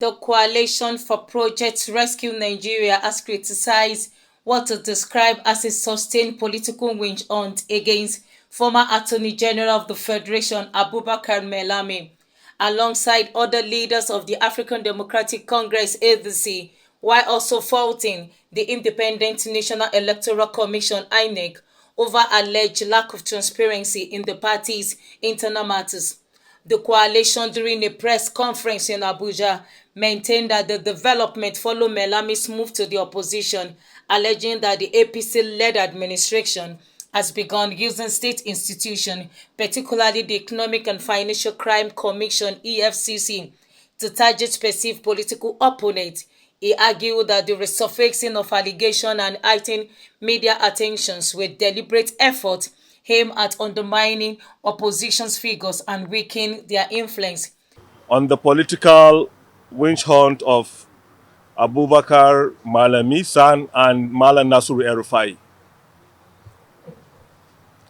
The Coalition for Project Rescue Nigeria has criticized what it described as a sustained political witch hunt against former Attorney General of the Federation, Abubakar Malami, alongside other leaders of the African Democratic Congress (ADC), while also faulting the Independent National Electoral Commission (INEC) over alleged lack of transparency in the party's internal matters. The coalition, during a press conference in Abuja, maintained that the development followed Melami's move to the opposition, alleging that the APC-led administration has begun using state institutions, particularly the Economic and Financial Crime Commission (EFCC), to target perceived political opponents. He argued that the resurfacing of allegations and heightened media attentions were deliberate efforts aimed at undermining opposition's figures and weakening their influence. On the political witch hunt of Abubakar Malami San and Malam Nasru El-Rufai.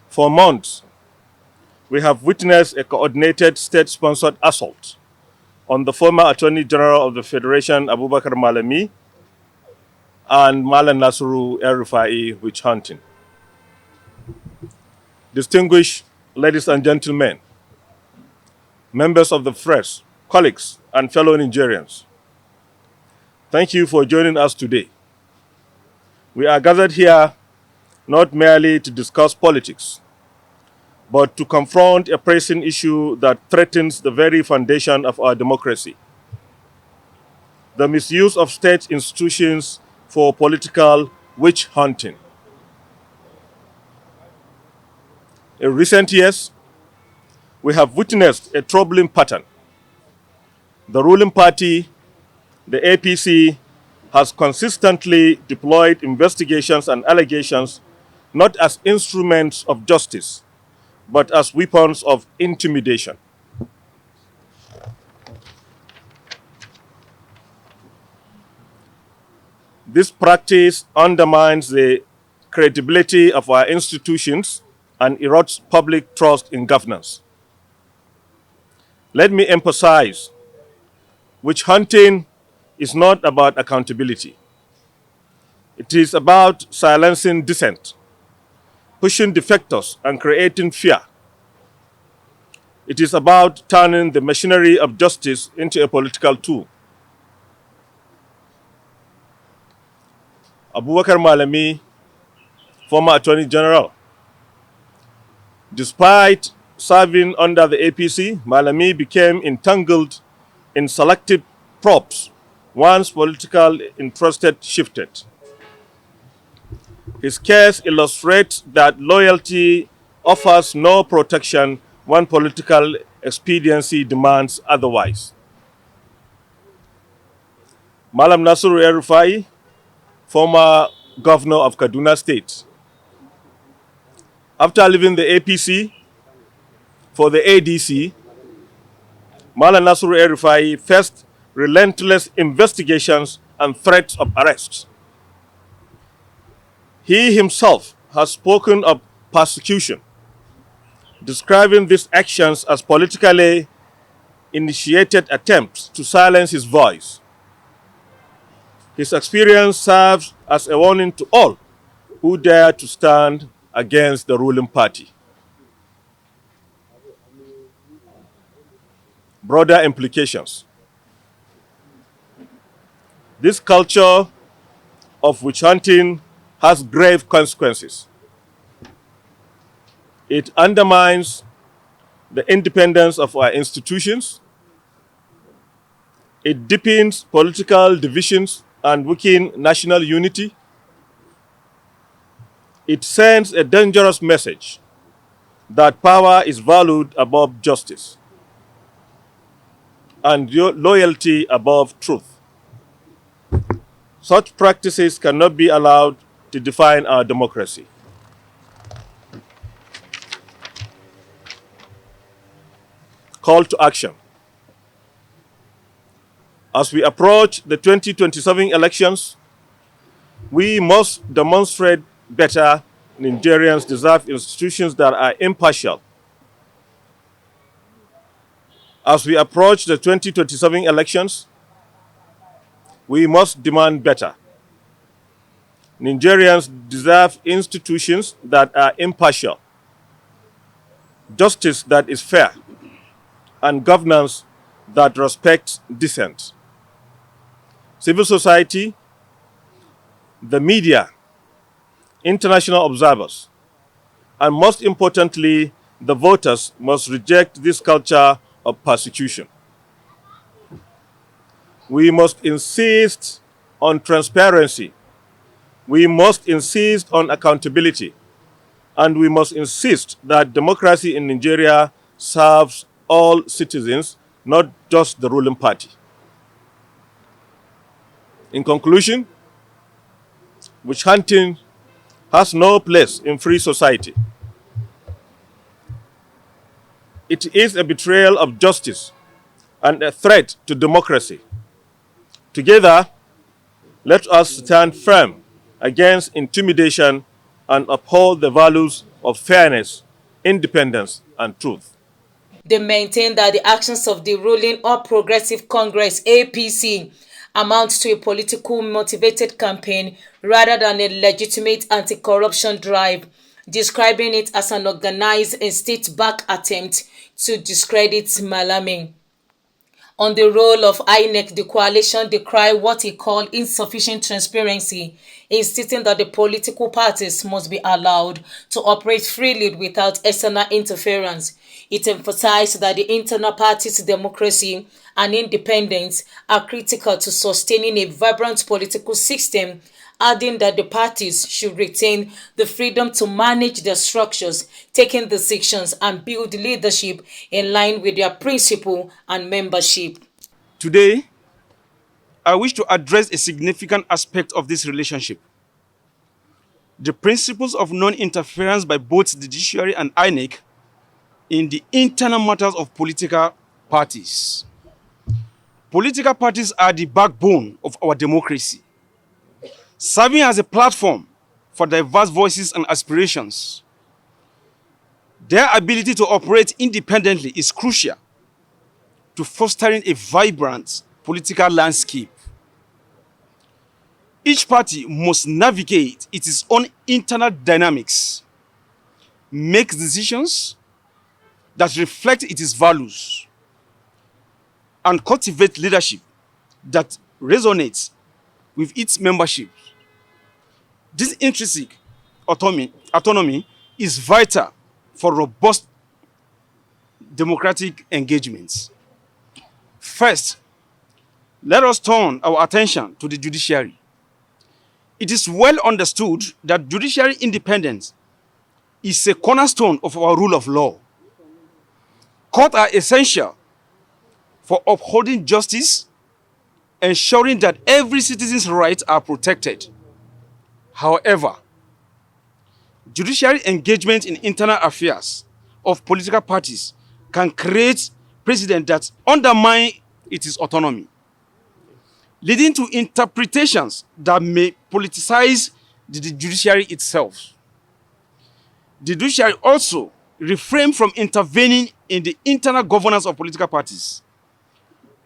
For months, we have witnessed a coordinated state-sponsored assault on the former Attorney General of the Federation, Abubakar Malami, and Malam Nasru El-Rufai witch hunting. Distinguished ladies and gentlemen, members of the press, colleagues, and fellow Nigerians, thank you for joining us today. We are gathered here not merely to discuss politics, but to confront a pressing issue that threatens the very foundation of our democracy: the misuse of state institutions for political witch hunting. In recent years, we have witnessed a troubling pattern. The ruling party, the APC, has consistently deployed investigations and allegations not as instruments of justice, but as weapons of intimidation. This practice undermines the credibility of our institutions and erodes public trust in governance. Let me emphasize, witch hunting is not about accountability. It is about silencing dissent, pushing defectors, and creating fear. It is about turning the machinery of justice into a political tool. Abubakar Malami, former Attorney General. Despite serving under the APC, Malami became entangled in selective probes once political interest shifted. His case illustrates that loyalty offers no protection when political expediency demands otherwise. Malam Nasru El-Rufai, former governor of Kaduna State. After leaving the APC for the ADC, Malam Nasru El-Rufai faced relentless investigations and threats of arrest. He himself has spoken of persecution, describing these actions as politically initiated attempts to silence his voice. His experience serves as a warning to all who dare to stand against the ruling party. Broader implications. This culture of witch hunting has grave consequences. It undermines the independence of our institutions. It deepens political divisions and weakens national unity. It sends a dangerous message that power is valued above justice and loyalty above truth. Such practices cannot be allowed to define our democracy. Call to action. As we approach the 2027 elections, we must demonstrate better. Nigerians deserve institutions that are impartial. As we approach the 2027 elections, We must demand better. Nigerians deserve institutions that are impartial, justice that is fair, and governance that respects dissent. Civil society, the media, international observers, and most importantly, the voters must reject this culture of persecution. We must insist on transparency. We must insist on accountability. And we must insist that democracy in Nigeria serves all citizens, not just the ruling party. In conclusion, witch hunting has no place in free society. It is a betrayal of justice and a threat to democracy. Together, let us stand firm against intimidation and uphold the values of fairness, independence, and truth. They maintain that the actions of the ruling All Progressive Congress (APC) amounts to a political motivated campaign rather than a legitimate anti-corruption drive, describing it as an organized and state-backed attempt to discredit Malami. On the role of INEC, the coalition decried what he called insufficient transparency, insisting that the political parties must be allowed to operate freely without external interference. It emphasized that the internal party's democracy and independence are critical to sustaining a vibrant political system, adding that the parties should retain the freedom to manage their structures, taking decisions, and build leadership in line with their principle and membership. Today, I wish to address a significant aspect of this relationship. The principles of non-interference by both the judiciary and INEC in the internal matters of political parties. Political parties are the backbone of our democracy, serving as a platform for diverse voices and aspirations. Their ability to operate independently is crucial to fostering a vibrant political landscape. Each party must navigate its own internal dynamics, make decisions that reflect its values, and cultivate leadership that resonates with its membership. This intrinsic autonomy is vital for robust democratic engagements. First, let us turn our attention to the judiciary. It is well understood that judiciary independence is a cornerstone of our rule of law. Courts are essential for upholding justice, ensuring that every citizen's rights are protected. However, judiciary engagement in internal affairs of political parties can create precedent that undermine its autonomy, leading to interpretations that may politicize the judiciary itself. The judiciary also refrain from intervening in the internal governance of political parties,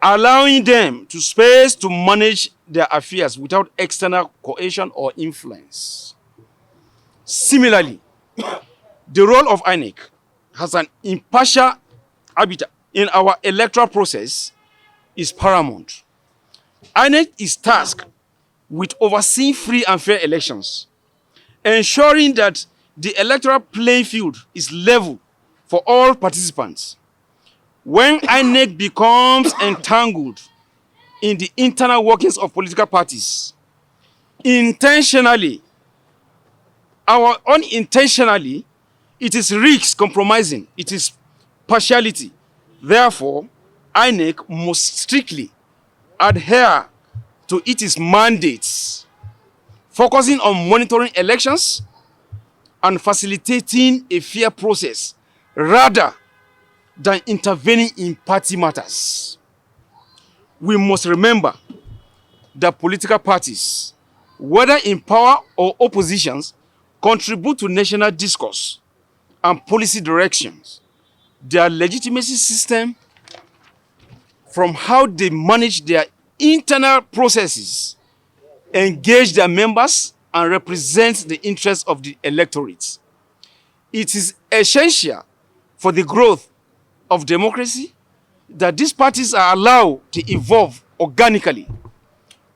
allowing them to space to manage their affairs without external coercion or influence. Similarly, the role of INEC as an impartial arbiter in our electoral process is paramount. INEC is tasked with overseeing free and fair elections, ensuring that the electoral playing field is level for all participants. When INEC becomes entangled in the internal workings of political parties, intentionally or unintentionally, it is risks compromising, it is partiality. Therefore, INEC must strictly adhere to its mandates, focusing on monitoring elections and facilitating a fair process rather than intervening in party matters. We must remember that political parties, whether in power or oppositions, contribute to national discourse and policy directions. Their legitimacy system from how they manage their internal processes, engage their members, and represent the interests of the electorate. It is essential for the growth of democracy that these parties are allowed to evolve organically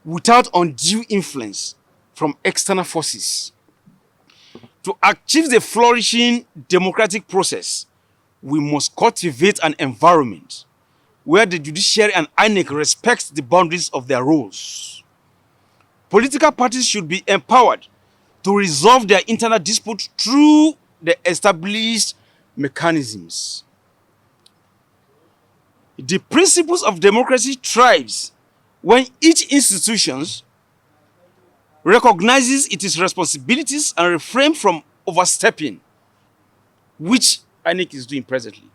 without undue influence from external forces. To achieve the flourishing democratic process, we must cultivate an environment where the judiciary and INEC respect the boundaries of their roles. Political parties should be empowered to resolve their internal disputes through the established mechanisms. The principles of democracy thrives when each institution recognizes its responsibilities and refrains from overstepping, which INEC is doing presently.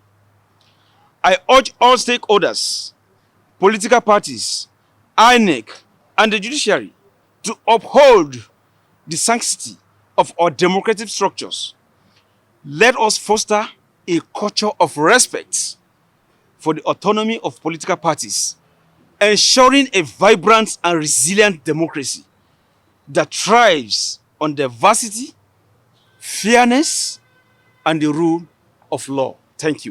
I urge all stakeholders, political parties, INEC, and the judiciary to uphold the sanctity of our democratic structures. Let us foster a culture of respect for the autonomy of political parties, ensuring a vibrant and resilient democracy that thrives on diversity, fairness, and the rule of law. Thank you.